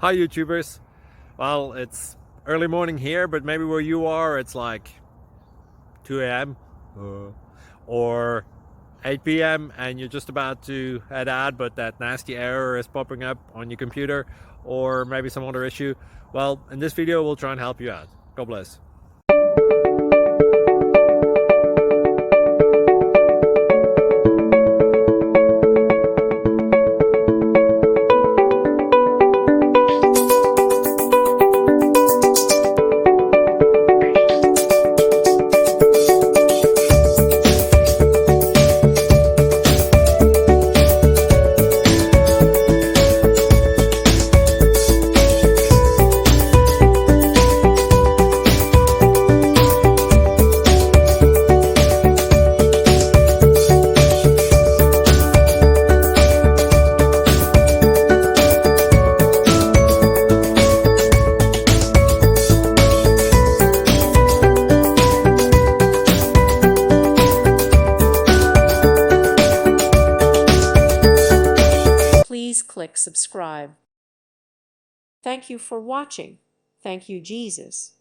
Hi YouTubers. Well, it's early morning here, but maybe where you are it's like 2 a.m. or 8 p.m. and you're just about to head out, but that nasty error is popping up on your computer, or maybe some other issue. Well, in this video we'll try and help you out. God bless. Please click subscribe. Thank you for watching. Thank you, Jesus.